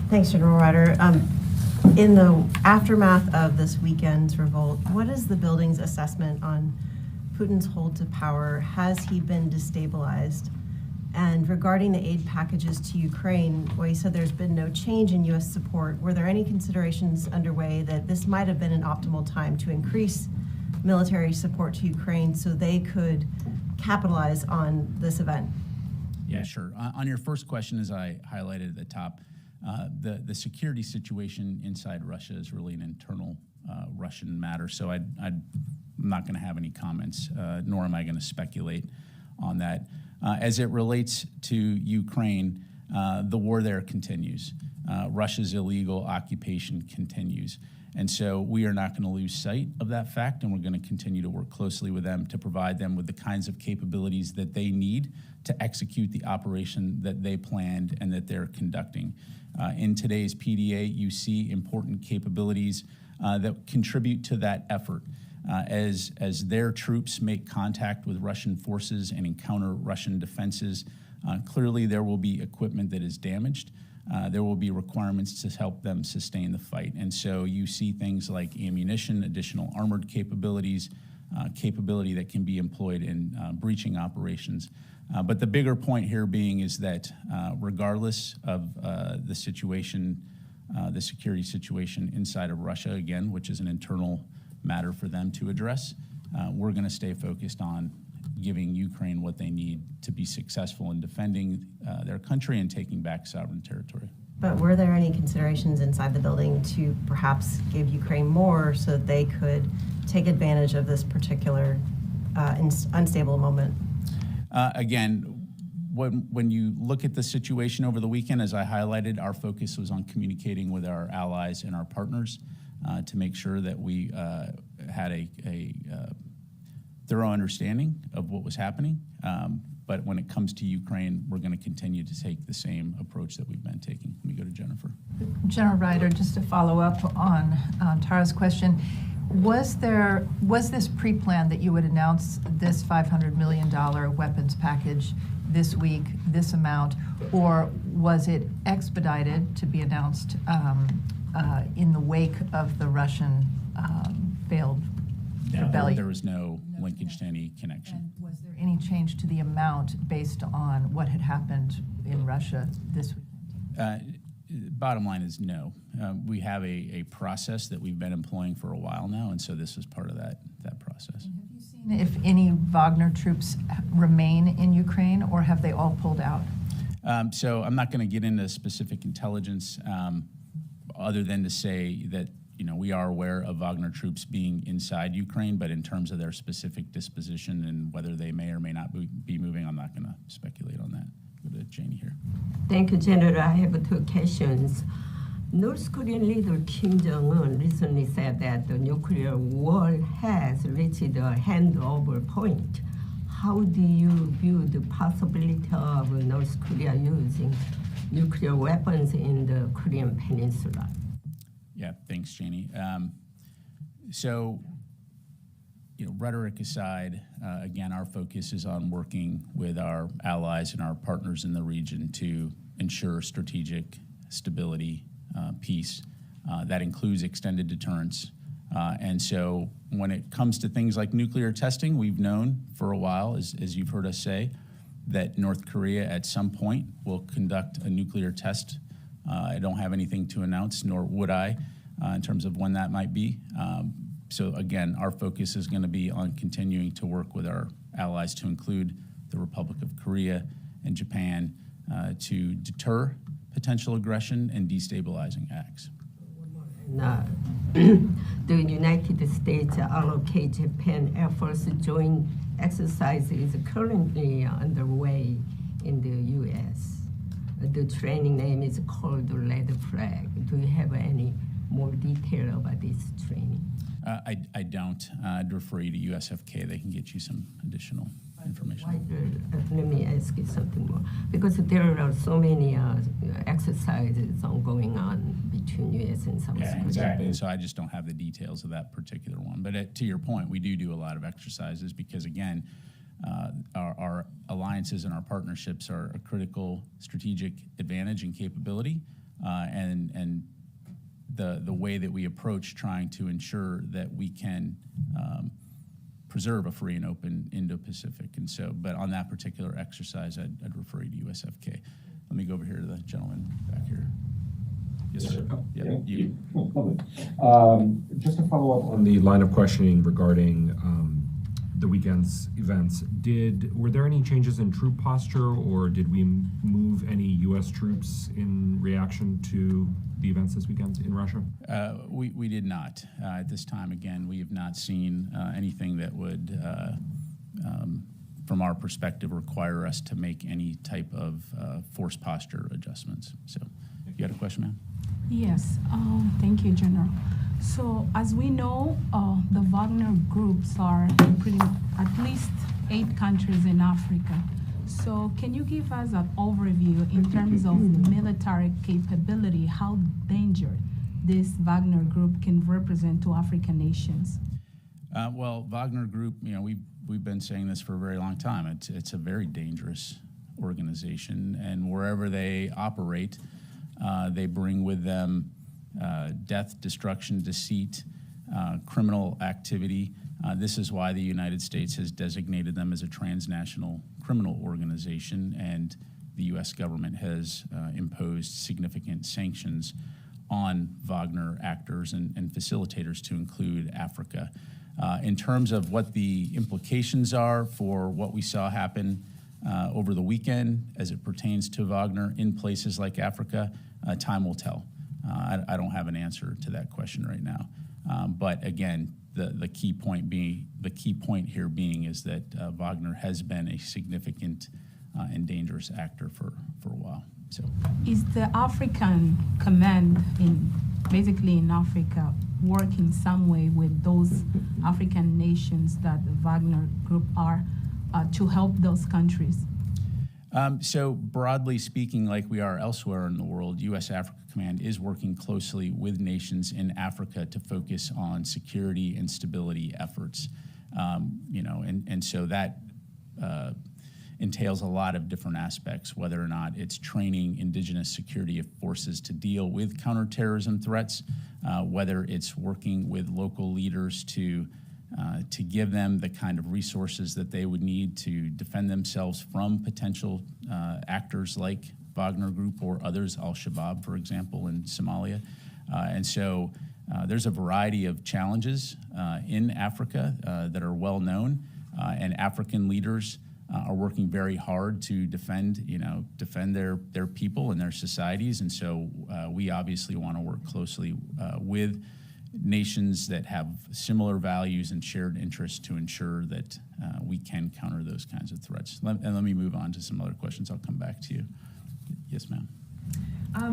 Thanks, General Ryder. In the aftermath of this weekend's revolt, what is the building's assessment on Putin's hold to power? Has he been destabilized? And regarding the aid packages to Ukraine, well, you said there's been no change in U.S. support. Were there any considerations underway that this might have been an optimal time to increase military support to Ukraine so they could capitalize on this event? Yeah, sure. On your first question, as I highlighted at the top, the security situation inside Russia is really an internal Russian matter. So I'm not going to have any comments, nor am I going to speculate on that. As it relates to Ukraine, the war there continues. Russia's illegal occupation continues. And so we are not going to lose sight of that fact, and we're going to continue to work closely with them to provide them with the kinds of capabilities that they need to execute the operation that they planned and that they're conducting. In today's PDA, you see important capabilities that contribute to that effort. As their troops make contact with Russian forces and encounter Russian defenses, clearly there will be equipment that is damaged. There will be requirements to help them sustain the fight. And so you see things like ammunition, additional armored capabilities, capability that can be employed in breaching operations. But the bigger point here being is that regardless of the situation, the security situation inside of Russia, again, which is an internal matter for them to address, we're going to stay focused on giving Ukraine what they need to be successful in defending their country and taking back sovereign territory. But were there any considerations inside the building to perhaps give Ukraine more so that they could take advantage of this particular unstable moment? Again, when you look at the situation over the weekend, as I highlighted, our focus was on communicating with our allies and our partners to make sure that we had a thorough understanding of what was happening. But when it comes to Ukraine, we're going to continue to take the same approach that we've been taking. Let me go to Jennifer. General Ryder, just to follow up on Tara's question, was this pre-planned that you would announce this $500 million weapons package this week, this amount, or was it expedited to be announced in the wake of the Russian failed rebellion? There was no linkage to any connection. And was there any change to the amount based on what had happened in Russia this week? Bottom line is no. We have a process that we've been employing for a while now, and so this is part of that process. And have you seen if any Wagner troops remain in Ukraine, or have they all pulled out? So I'm not going to get into specific intelligence other than to say that we are aware of Wagner troops being inside Ukraine, but in terms of their specific disposition and whether they may or may not be moving, I'm not going to speculate on that. Go to Janie here. Thank you, General. I have two questions. North Korean leader Kim Jong-un recently said that the nuclear war has reached a handover point. How do you view the possibility of North Korea using nuclear weapons in the Korean Peninsula? Yeah, thanks, Janie. So, rhetoric aside, again, our focus is on working with our allies and our partners in the region to ensure strategic stability, peace. That includes extended deterrence. And so when it comes to things like nuclear testing, we've known for a while, as you've heard us say, that North Korea at some point will conduct a nuclear test. I don't have anything to announce, nor would I, in terms of when that might be. So again, our focus is going to be on continuing to work with our allies, to include the Republic of Korea and Japan, to deter potential aggression and destabilizing acts. The United States allocate Japan Air Force joint exercise is currently underway in the U.S. The training name is called Red Flag. Do you have any more detail about this training? I don't. I'd refer you to USFK. They can get you some additional information. Let me ask you something more. Because there are so many exercises going on between U.S. and South Korea. Exactly. So I just don't have the details of that particular one. But to your point, we do a lot of exercises because, again, our alliances and our partnerships are a critical strategic advantage and capability and the way that we approach trying to ensure that we can preserve a free and open Indo-Pacific. And so, but on that particular exercise, I'd refer you to USFK. Let me go over here to the gentleman back here. Yes, sir. Yeah, you. Just to follow up on the line of questioning regarding the weekend's events, were there any changes in troop posture, or did we move any U.S. troops in reaction to the events this weekend in Russia? We did not. At this time, again, we have not seen anything that would, from our perspective, require us to make any type of force posture adjustments. So, you had a question, ma'am? Yes, thank you, General. So, as we know, the Wagner groups are in at least 8 countries in Africa. So, can you give us an overview in terms of military capability, how dangerous this Wagner group can represent to African nations? Well, Wagner Group, we've been saying this for a very long time. It's a very dangerous organization, and wherever they operate, they bring with them death, destruction, deceit, criminal activity. This is why the United States has designated them as a transnational criminal organization, and the U.S. government has imposed significant sanctions on Wagner actors and facilitators, to include Africa. In terms of what the implications are for what we saw happen over the weekend as it pertains to Wagner in places like Africa, time will tell. I don't have an answer to that question right now. But again, the key point here being is that Wagner has been a significant and dangerous actor for a while. So, is the African command basically in Africa working some way with those African nations that the Wagner group are to help those countries? So broadly speaking, like we are elsewhere in the world, U.S. Africa Command is working closely with nations in Africa to focus on security and stability efforts. And so that entails a lot of different aspects, whether or not it's training indigenous security forces to deal with counterterrorism threats, whether it's working with local leaders to give them the kind of resources that they would need to defend themselves from potential actors like Wagner Group or others, Al-Shabaab, for example, in Somalia. And so there's a variety of challenges in Africa that are well known, and African leaders are working very hard to defend their people and their societies. And so we obviously want to work closely with nations that have similar values and shared interests to ensure that we can counter those kinds of threats. Let me move on to some other questions. I'll come back to you. Yes, ma'am.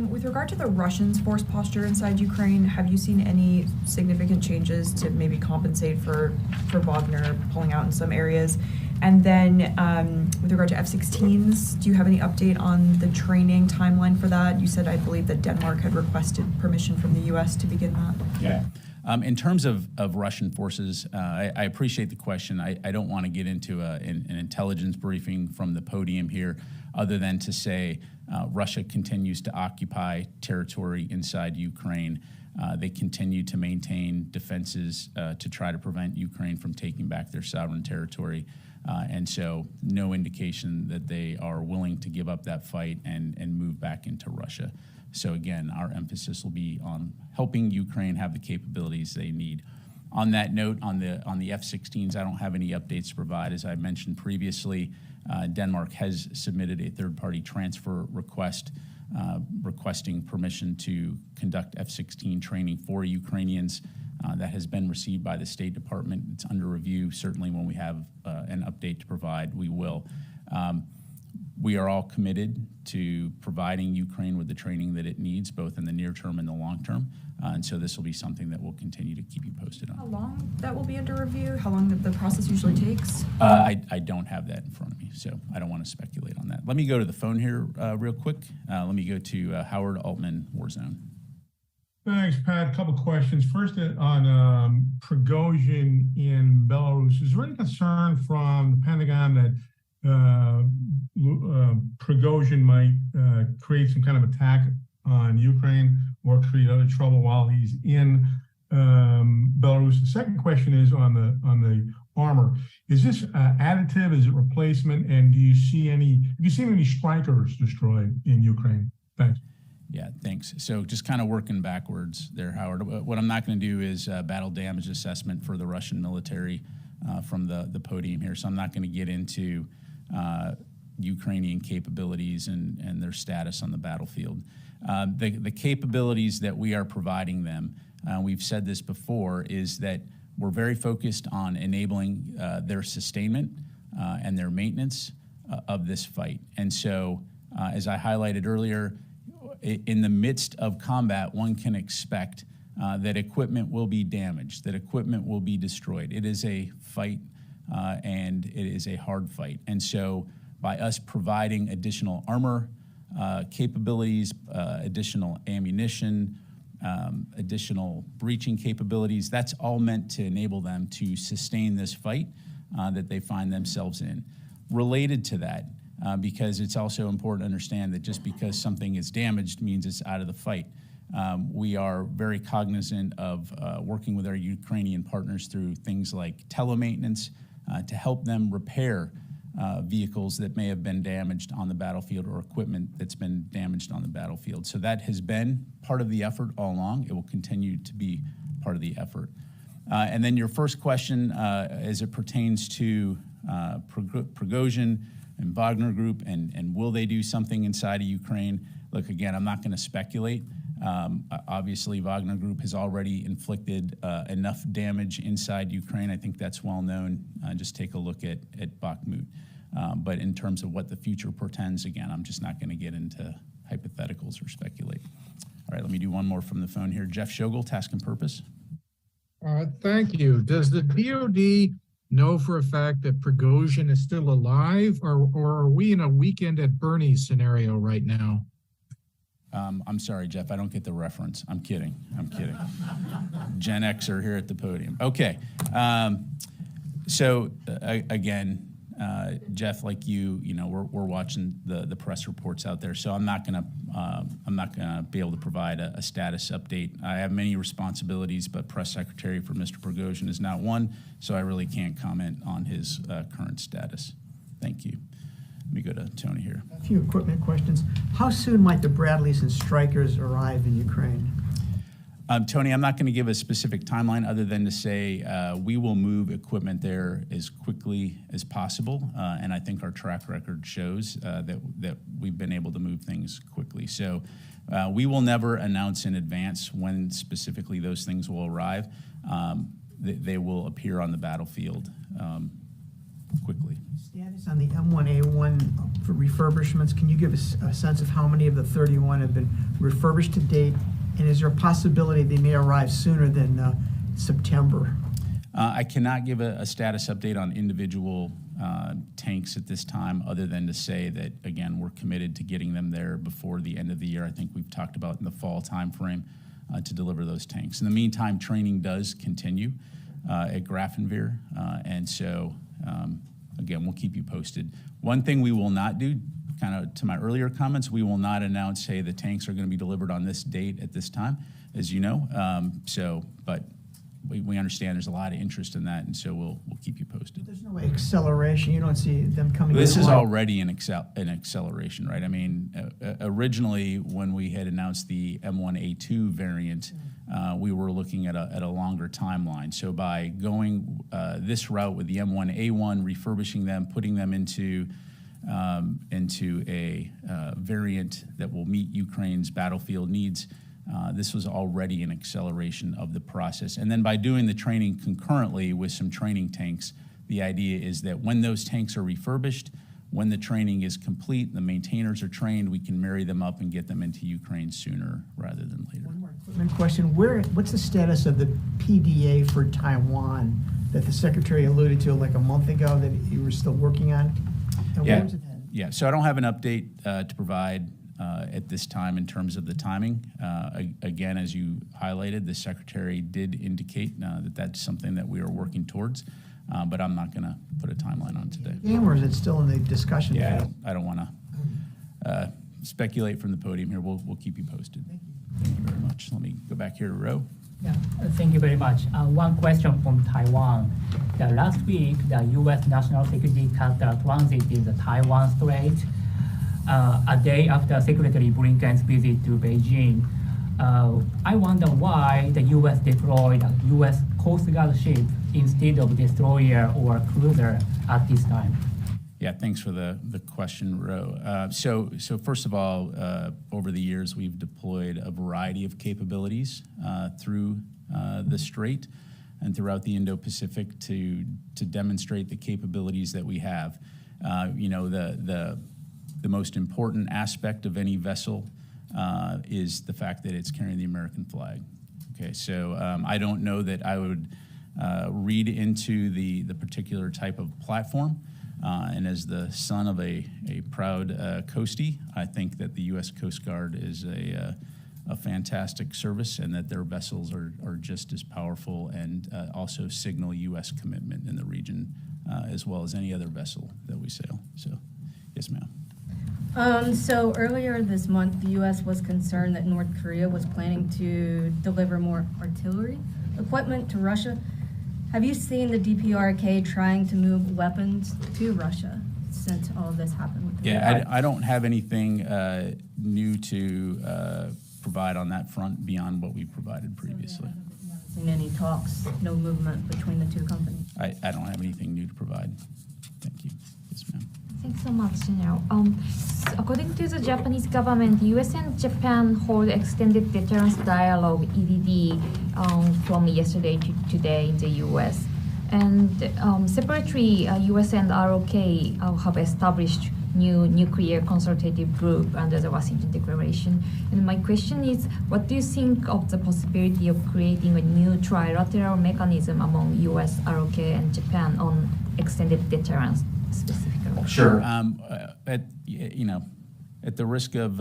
With regard to the Russians' force posture inside Ukraine, have you seen any significant changes to maybe compensate for Wagner pulling out in some areas? And then with regard to F-16s, do you have any update on the training timeline for that? You said, I believe, that Denmark had requested permission from the U.S. to begin that. Yeah. In terms of Russian forces, I appreciate the question. I don't want to get into an intelligence briefing from the podium here, other than to say Russia continues to occupy territory inside Ukraine. They continue to maintain defenses to try to prevent Ukraine from taking back their sovereign territory. And so no indication that they are willing to give up that fight and move back into Russia. So again, our emphasis will be on helping Ukraine have the capabilities they need. On that note, on the F-16s, I don't have any updates to provide. As I mentioned previously, Denmark has submitted a third-party transfer request requesting permission to conduct F-16 training for Ukrainians. That has been received by the State Department. It's under review. Certainly when we have an update to provide, we will. We are all committed to providing Ukraine with the training that it needs, both in the near term and the long term. And so this will be something that we'll continue to keep you posted on. How long that will be under review? How long the process usually takes? I don't have that in front of me, so I don't want to speculate on that. Let me go to the phone here real quick. Let me go to Howard Altman, Warzone. Thanks, Pat. A couple questions. First, on Prigozhin in Belarus. Is there any concern from the Pentagon that Prigozhin might create some kind of attack on Ukraine or create other trouble while he's in Belarus? The second question is on the armor. Is this additive? Is it replacement? And have you seen any strikers destroyed in Ukraine? Thanks. Yeah, thanks. So just kind of working backwards there, Howard. What I'm not going to do is battle damage assessment for the Russian military from the podium here. So I'm not going to get into Ukrainian capabilities and their status on the battlefield. The capabilities that we are providing them, we've said this before, is that we're very focused on enabling their sustainment and their maintenance of this fight. And so, as I highlighted earlier, in the midst of combat, one can expect that equipment will be damaged, that equipment will be destroyed. It is a fight, and it is a hard fight. And so by us providing additional armor capabilities, additional ammunition, additional breaching capabilities, that's all meant to enable them to sustain this fight that they find themselves in. Related to that, because it's also important to understand that just because something is damaged means it's out of the fight. We are very cognizant of working with our Ukrainian partners through things like telemaintenance to help them repair vehicles that may have been damaged on the battlefield or equipment that's been damaged on the battlefield. So that has been part of the effort all along. It will continue to be part of the effort. And then your first question, as it pertains to Prigozhin and Wagner Group, and will they do something inside of Ukraine? Look, again, I'm not going to speculate. Obviously, Wagner Group has already inflicted enough damage inside Ukraine. I think that's well known. Just take a look at Bakhmut. But in terms of what the future portends, again, I'm just not going to get into hypotheticals or speculate. All right, let me do one more from the phone here. Jeff Shogel, Task and Purpose. Thank you. Does the DoD know for a fact that Prigozhin is still alive, or are we in a weekend at Bernie's scenario right now? I'm sorry, Jeff, I don't get the reference. I'm kidding. Gen Xer here at the podium. Okay. Again, Jeff, like you know, we're watching the press reports out there. So I'm not gonna be able to provide a status update. I have many responsibilities, but press secretary for Mr. Prigozhin is not one, so I really can't comment on his current status. Thank you. Let me go to Tony here. A few equipment questions. How soon might the Bradleys and Strykers arrive in Ukraine? Tony, I'm not going to give a specific timeline other than to say we will move equipment there as quickly as possible, and I think our track record shows that we've been able to move things quickly. So we will never announce in advance when specifically those things will arrive. They will appear on the battlefield quickly. Status on the M1A1 for refurbishments. Can you give us a sense of how many of the 31 have been refurbished to date? And is there a possibility they may arrive sooner than September? I cannot give a status update on individual tanks at this time, other than to say that, again, we're committed to getting them there before the end of the year. I think we've talked about in the fall timeframe to deliver those tanks. In the meantime, training does continue at Grafenwehr, and so, again, we'll keep you posted. One thing we will not do, kind of to my earlier comments, we will not announce, hey, the tanks are going to be delivered on this date at this time, as you know. But we understand there's a lot of interest in that, and so we'll keep you posted. There's no acceleration. You don't see them coming. This is already an acceleration, right? I mean, originally when we had announced the M1A2 variant, we were looking at a longer timeline. So by going this route with the M1A1, refurbishing them, putting them into a variant that will meet Ukraine's battlefield needs, this was already an acceleration of the process. And then by doing the training concurrently with some training tanks, the idea is that when those tanks are refurbished, when the training is complete, the maintainers are trained, we can marry them up and get them into Ukraine sooner rather than later. One more equipment question. What's the status of the PDA for Taiwan that the Secretary alluded to like a month ago that you were still working on? And Yeah. where's it headed? Yeah, so I don't have an update to provide at this time in terms of the timing. Again, as you highlighted, the Secretary did indicate that that's something that we are working towards, but I'm not going to put a timeline on today. Or is it still in the discussion phase? Yeah, I don't want to speculate from the podium here. We'll keep you posted. Thank you very much. Let me go back here to Ro. Yeah, thank you very much. One question from Taiwan. Last week, the U.S. National Security Cutter transited the Taiwan Strait a day after Secretary Blinken's visit to Beijing. I wonder why the U.S. deployed a U.S. Coast Guard ship instead of destroyer or cruiser at this time. Yeah, thanks for the question, Ro. So first of all, over the years, we've deployed a variety of capabilities through the Strait and throughout the Indo-Pacific to demonstrate the capabilities that we have. The most important aspect of any vessel is the fact that it's carrying the American flag. Okay, so I don't know that I would read into the particular type of platform. And as the son of a proud coastie, I think that the U.S. Coast Guard is a fantastic service, and that their vessels are just as powerful and also signal U.S. commitment in the region, as well as any other vessel that we sail. So, yes, ma'am. So earlier this month, the U.S. was concerned that North Korea was planning to deliver more artillery equipment to Russia. Have you seen the DPRK trying to move weapons to Russia since all of this happened with the Yeah, I don't have anything new to provide on that front beyond what we provided previously. You haven't seen any talks, no movement between the two companies? I don't have anything new to provide. Thank you. Yes, ma'am. Thanks so much, General. According to the Japanese government, US and Japan hold extended deterrence dialogue (EDD) from yesterday to today in the US. And separately, US and ROK have established new nuclear consultative group under the Washington Declaration. And my question is, what do you think of the possibility of creating a new trilateral mechanism among US, ROK, and Japan on extended deterrence specifically? Sure. At the risk of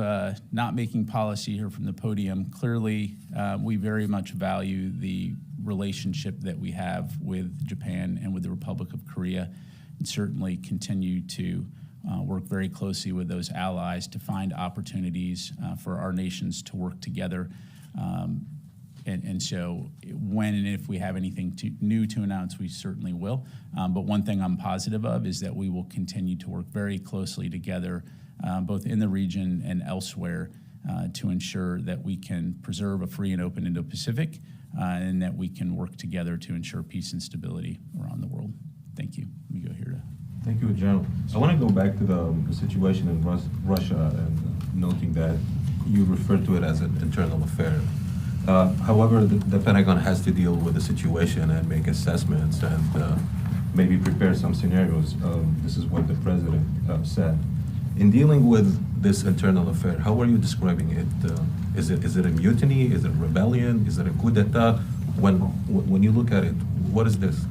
not making policy here from the podium, clearly we very much value the relationship that we have with Japan and with the Republic of Korea, and certainly continue to work very closely with those allies to find opportunities for our nations to work together. And so when and if we have anything new to announce, we certainly will. But one thing I'm positive of is that we will continue to work very closely together, both in the region and elsewhere, to ensure that we can preserve a free and open Indo-Pacific, and that we can work together to ensure peace and stability around the world. Thank you. Let me go here to... Thank you, General. I want to go back to the situation in Russia, and noting that you referred to it as an internal affair. However, the Pentagon has to deal with the situation and make assessments and maybe prepare some scenarios. This is what the president said. In dealing with this internal affair, how are you describing it? Is it a mutiny? Is it a rebellion? Is it a coup d'etat? When you look at it, what is this?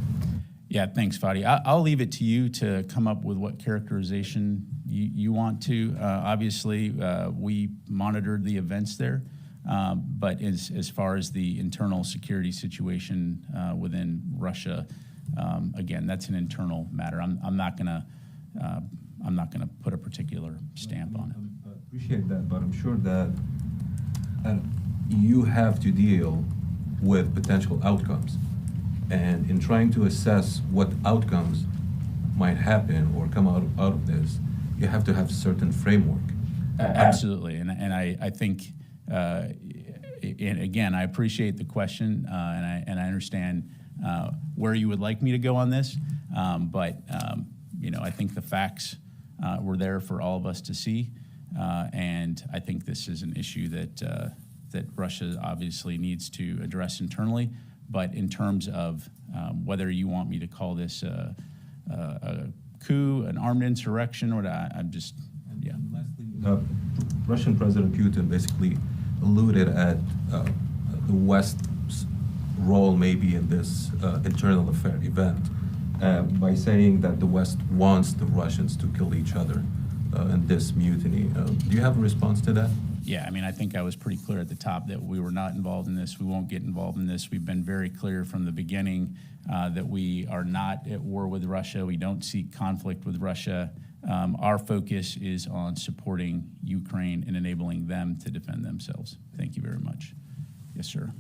Yeah, thanks, Fadi. I'll leave it to you to come up with what characterization you want to. Obviously, we monitored the events there, but as far as the internal security situation within Russia, again, that's an internal matter. I'm not gonna put a particular stamp on it. I appreciate that, but I'm sure that you have to deal with potential outcomes. And in trying to assess what outcomes might happen or come out of this, you have to have a certain framework. Absolutely, and I think, and again, I appreciate the question, and I understand where you would like me to go on this, but I think the facts were there for all of us to see, and I think this is an issue that Russia obviously needs to address internally. But in terms of whether you want me to call this a coup, an armed insurrection, or I'm just, yeah. And lastly, Russian President Putin basically alluded at the West's role maybe in this internal affair event by saying that the West wants the Russians to kill each other in this mutiny. Do you have a response to that? Yeah, I mean, I think I was pretty clear at the top that we were not involved in this. We won't get involved in this. We've been very clear from the beginning that we are not at war with Russia. We don't seek conflict with Russia. Our focus is on supporting Ukraine and enabling them to defend themselves. Thank you very much. Yes, sir.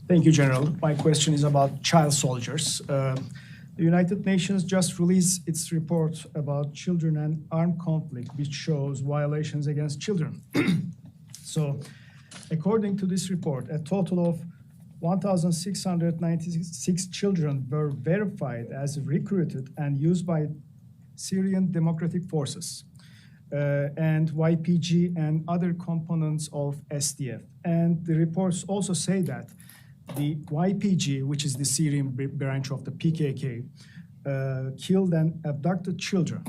Thank you, General. My question is about child soldiers. The United Nations just released its report about children and armed conflict, which shows violations against children. So, according to this report, a total of 1,696 children were verified as recruited and used by Syrian Democratic Forces and YPG and other components of SDF. And the reports also say that the YPG, which is the Syrian branch of the PKK, killed and abducted children.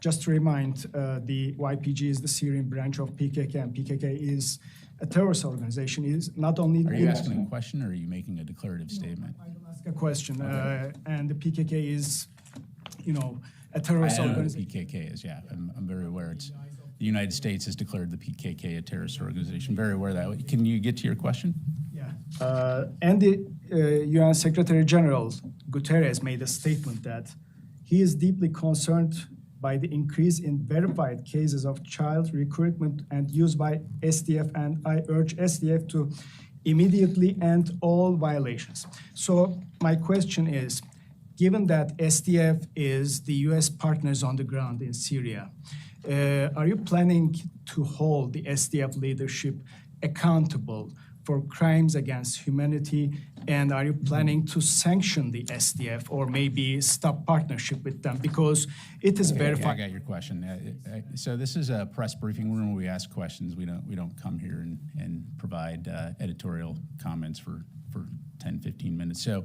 Just to remind, the YPG is the Syrian branch of PKK, and PKK is a terrorist organization. Is not only. Are you asking a question or are you making a declarative statement? I will ask a question. Okay. And the PKK is, a terrorist I know organization. what the PKK is, yeah. I'm very aware. It's the United States has declared the PKK a terrorist organization. Very aware of that. Can you get to your question? Yeah. And the UN Secretary General Guterres made a statement that he is deeply concerned by the increase in verified cases of child recruitment and use by SDF, and I urge SDF to immediately end all violations. So my question is, given that SDF is the US partners on the ground in Syria, are you planning to hold the SDF leadership accountable for crimes against humanity? And are you planning to sanction the SDF or maybe stop partnership with them? Because it is verified. I got your question. So this is a press briefing room where we ask questions. We don't come here and provide editorial comments for 10, 15 minutes. So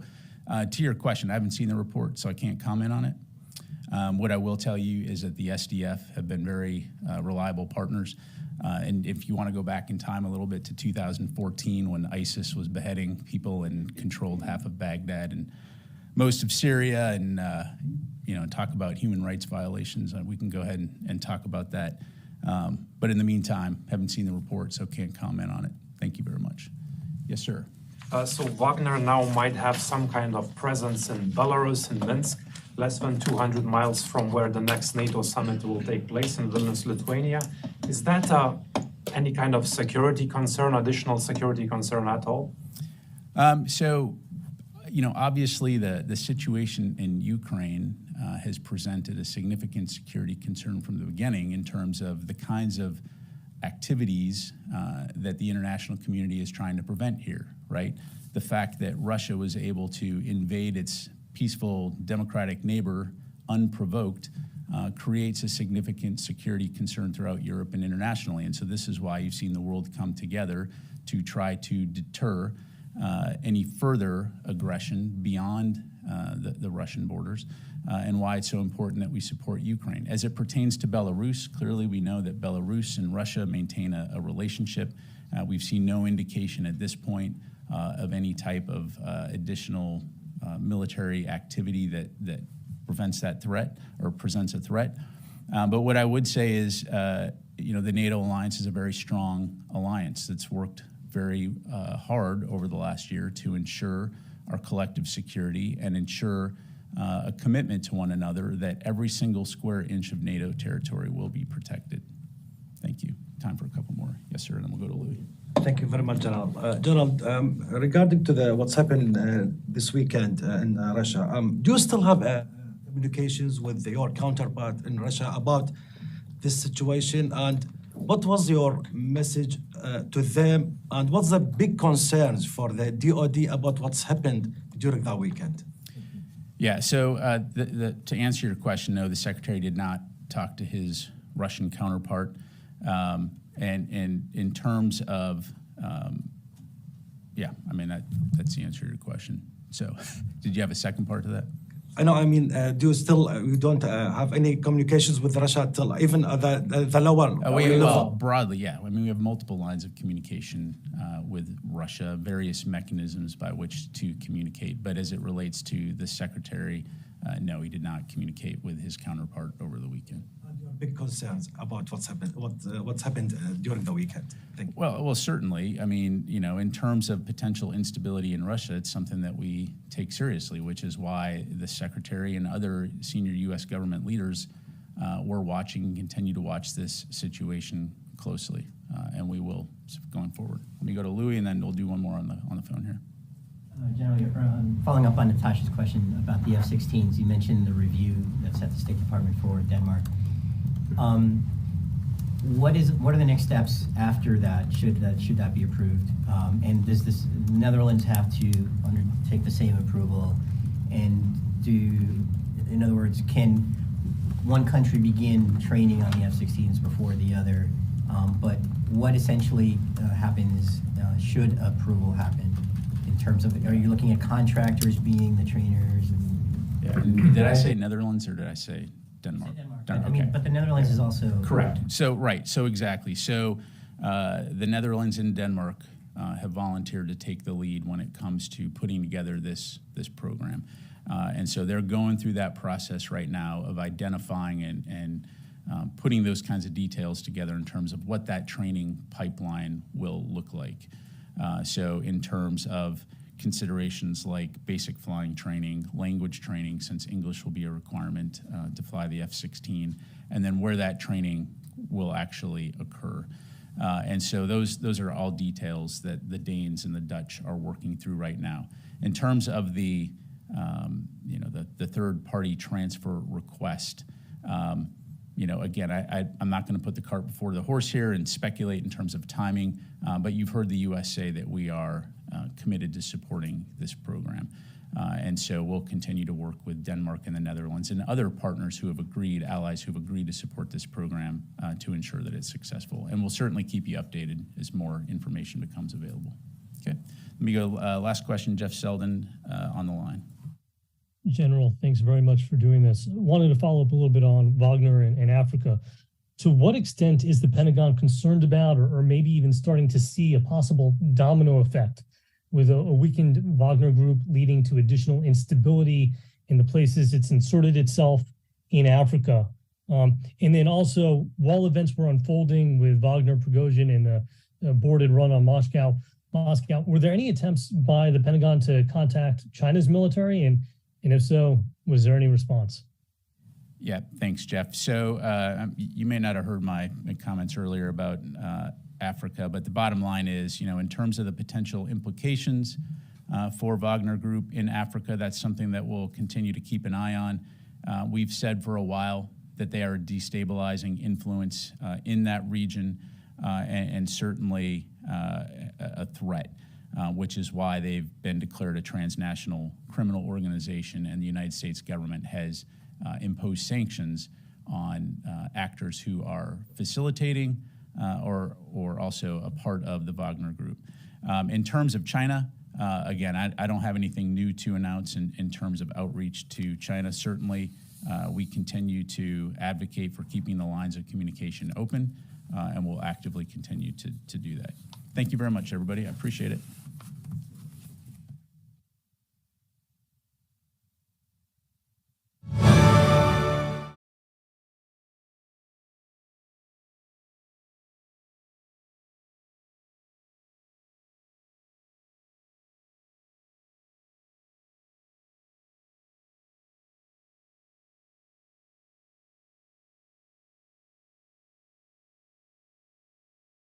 to your question, I haven't seen the report, so I can't comment on it. What I will tell you is that the SDF have been very reliable partners. And if you want to go back in time a little bit to 2014, when ISIS was beheading people and controlled half of Baghdad and most of Syria, and talk about human rights violations, we can go ahead and talk about that. But in the meantime, haven't seen the report, so can't comment on it. Thank you very much. Yes, sir. So Wagner now might have some kind of presence in Belarus and Minsk, less than 200 miles from where the next NATO summit will take place in Vilnius, Lithuania. Is that any kind of security concern, additional security concern at all? Obviously the situation in Ukraine has presented a significant security concern from the beginning in terms of the kinds of activities that the international community is trying to prevent here, right? The fact that Russia was able to invade its peaceful democratic neighbor unprovoked creates a significant security concern throughout Europe and internationally. And so this is why you've seen the world come together to try to deter any further aggression beyond the Russian borders, and why it's so important that we support Ukraine. As it pertains to Belarus, clearly we know that Belarus and Russia maintain a relationship. We've seen no indication at this point of any type of additional military activity that prevents that threat or presents a threat. But what I would say is, the NATO alliance is a very strong alliance that's worked very hard over the last year to ensure our collective security and ensure a commitment to one another that every single square inch of NATO territory will be protected. Thank you. Time for a couple more. Yes, sir, and then we'll go to Louis. Thank you very much, General. General, regarding to what's happened this weekend in Russia, do you still have communications with your counterpart in Russia about this situation? And what was your message to them? And what's the big concerns for the DOD about what's happened during that weekend? Yeah, so to answer your question, no, the Secretary did not talk to his Russian counterpart. And in terms of, that's the answer to your question. So, did you have a second part to that? I know. Do you still you don't have any communications with Russia till even the lower level? Well, broadly, yeah. We have multiple lines of communication with Russia, various mechanisms by which to communicate. But as it relates to the Secretary, no, he did not communicate with his counterpart over the weekend. Big concerns about what's happened during the weekend. Thank you. Well, certainly. I mean, in terms of potential instability in Russia, it's something that we take seriously, which is why the Secretary and other senior U.S. government leaders were watching and continue to watch this situation closely, and we will going forward. Let me go to Louis, and then we'll do one more on the phone here. General, following up on Natasha's question about the F-16s, you mentioned the review that's at the State Department for Denmark. What are the next steps after that? Should that be approved? And does the Netherlands have to undertake the same approval? And in other words, can one country begin training on the F-16s before the other? But what essentially happens should approval happen? In terms of, are you looking at contractors being the trainers? Did I say Netherlands or did I say Denmark? I mean, but the Netherlands is also correct. So right. So exactly. So the Netherlands and Denmark have volunteered to take the lead when it comes to putting together this program, and so they're going through that process right now of identifying and putting those kinds of details together in terms of what that training pipeline will look like. So in terms of considerations like basic flying training, language training, since English will be a requirement to fly the F-16, and then where that training will actually occur. And so those are all details that the Danes and the Dutch are working through right now. In terms of the third-party transfer request, again, I'm not going to put the cart before the horse here and speculate in terms of timing, but you've heard the U.S. say that we are committed to supporting this program. And so we'll continue to work with Denmark and the Netherlands and other partners who have agreed, allies who have agreed to support this program to ensure that it's successful. And we'll certainly keep you updated as more information becomes available. Okay, let me go, last question, Jeff Selden on the line. General, thanks very much for doing this. Wanted to follow up a little bit on Wagner and Africa. To what extent is the Pentagon concerned about, or maybe even starting to see a possible domino effect with a weakened Wagner group leading to additional instability in the places it's inserted itself in Africa? And then also, while events were unfolding with Wagner, Prigozhin, and the aborted run on Moscow, were there any attempts by the Pentagon to contact China's military? And if so, was there any response? Yeah, thanks, Jeff. So you may not have heard my comments earlier about Africa, but the bottom line is, in terms of the potential implications for Wagner Group in Africa, that's something that we'll continue to keep an eye on. We've said for a while that they are a destabilizing influence in that region and certainly a threat. Which is why they've been declared a transnational criminal organization, and the United States government has imposed sanctions on actors who are facilitating or also a part of the Wagner Group. In terms of China, again, I don't have anything new to announce in terms of outreach to China. Certainly, we continue to advocate for keeping the lines of communication open, and we'll actively continue to do that. Thank you very much, everybody. I appreciate it.